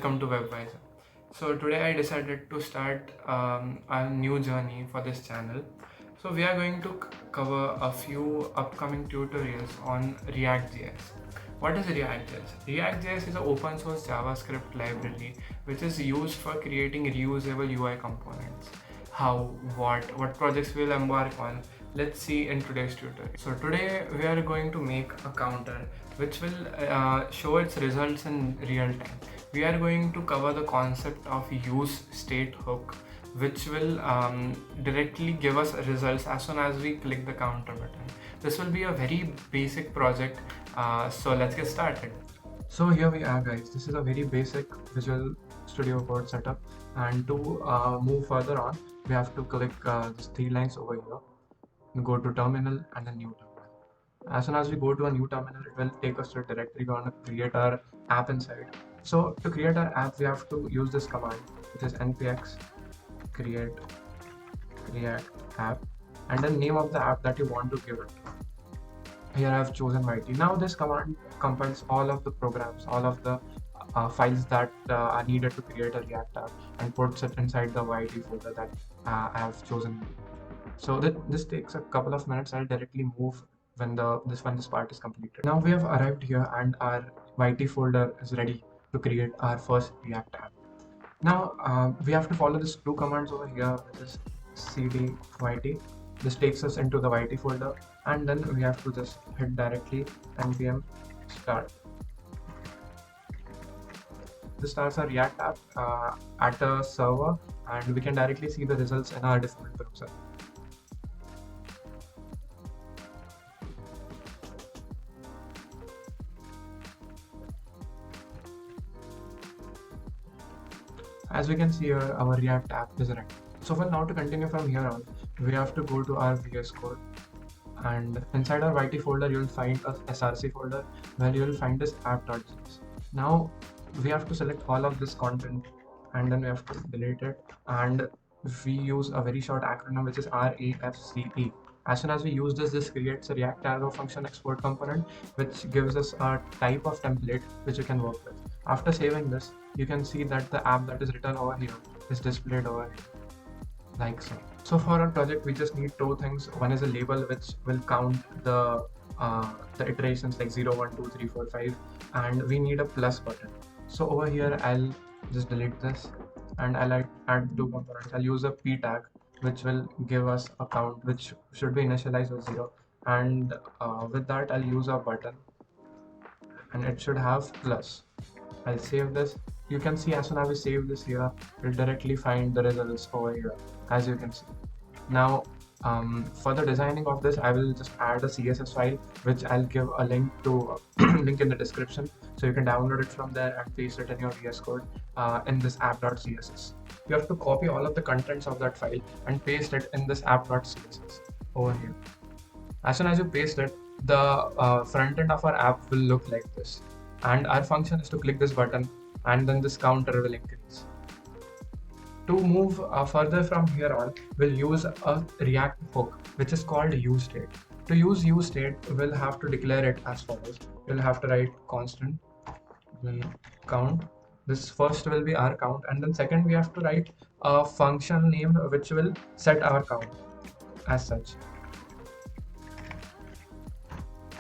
welcome to WebWiser. So today I decided to start a new journey for this channel. So we are going to cover a few upcoming tutorials on React.js. What is React.js? React.js is an open source JavaScript library which is used for creating reusable UI components. How, what projects we'll embark on, let's see in today's tutorial. So today we are going to make a counter which will show its results in real time. We are going to cover the concept of useState hook, which will directly give us results as soon as we click the counter button. This will be a very basic project, so let's get started. So here we are, guys. This is a very basic Visual Studio Code setup, and to move further on, we have to click these three lines over here, go to terminal and a new terminal. As soon as we go to a new terminal, it will take us to a directory. We're going to create our app inside. So to create our app, we have to use this command, which is npx create react app, and the name of the app that you want to give it. Here I have chosen YT. Now this command compiles all of the programs, all of the files that are needed to create a React app, and puts it inside the YT folder that I have chosen. So this takes a couple of minutes. I'll directly move when this part is completed. Now we have arrived here and our YT folder is ready to create our first React app. Now we have to follow this two commands over here, which is cd YT. This takes us into the YT folder, and then we have to just hit directly npm start. This starts our React app at a server, and we can directly see the results in our default browser. As we can see here, our React app is ready. So for now, to continue from here on, we have to go to our VS Code, and inside our YT folder, you'll find a src folder where you'll find this app.js. Now we have to select all of this content, and then we have to delete it, and we use a very short acronym, which is REFCE. As soon as we use this creates a React arrow function export component, which gives us a type of template which you can work with. After saving this, you can see that the app that is written over here is displayed over here, like so. So for our project, we just need two things. One is a label which will count the iterations like 0, 1, 2, 3, 4, 5, and we need a plus button. So over here, I'll just delete this, and I'll add two components. I'll use a p tag, which will give us a count, which should be initialized with 0, and with that I'll use a button, and it should have plus. I'll save this. You can see as soon as we save this here, we'll directly find the results over here, as you can see. Now for the designing of this, I will just add a CSS file, which I'll give a link to link in the description, so you can download it from there and paste it in your VS Code in this app.css. You have to copy all of the contents of that file and paste it in this app.css over here. As soon as you paste it, the front end of our app will look like this, and our function is to click this button, and then this counter will increase. To move further from here on, we'll use a React hook, which is called useState. To use useState, we'll have to declare it as follows. We'll have to write constant, then count. This first will be our count, and then second we have to write a function name which will set our count as such.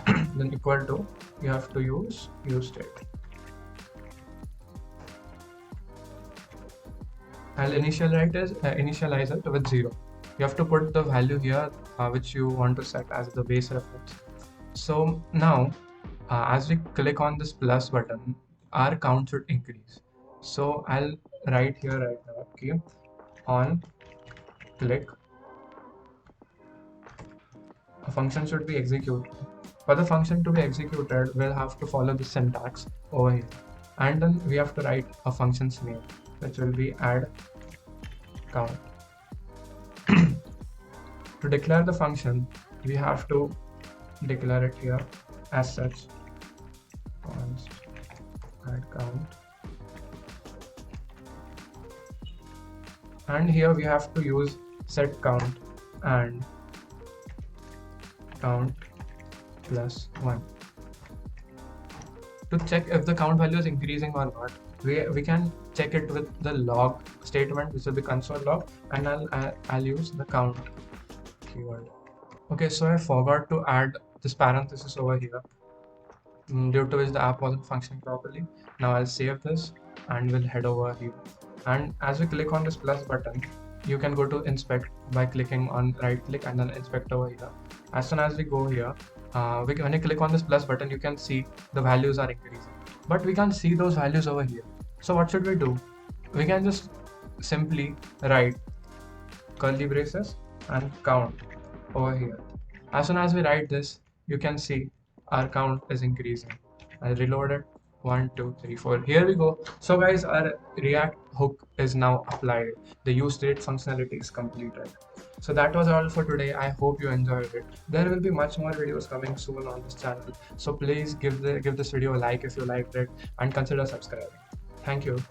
Then equal to, you have to use useState. I'll initialize it with 0. You have to put the value here which you want to set as the base reference. So now as we click on this plus button, our count should increase. So I'll write here right now, okay, on click, a function should be executed. For the function to be executed, we'll have to follow the syntax over here, and then we have to write a function's name, which will be add count. To declare the function, we have to declare it here as such, const add count, and here we have to use set count and count plus 1. To check if the count value is increasing or not, we can check it with the log statement, which will be console log, and I'll use the count keyword. Okay, so I forgot to add this parenthesis over here, due to which the app wasn't functioning properly. Now I'll save this and we'll head over here. And as we click on this plus button, you can go to inspect by clicking on right click and then inspect over here. As soon as we go here, when you click on this plus button, you can see the values are increasing, but we can't see those values over here. So what should we do? We can just simply write curly braces and count over here. As soon as we write this, you can see our count is increasing. I reload it. 1, 2, 3, 4. Here we go. So guys, our React hook is now applied. The useState functionality is completed. So that was all for today. I hope you enjoyed it. There will be much more videos coming soon on this channel. So please give this video a like if you liked it and consider subscribing. Thank you.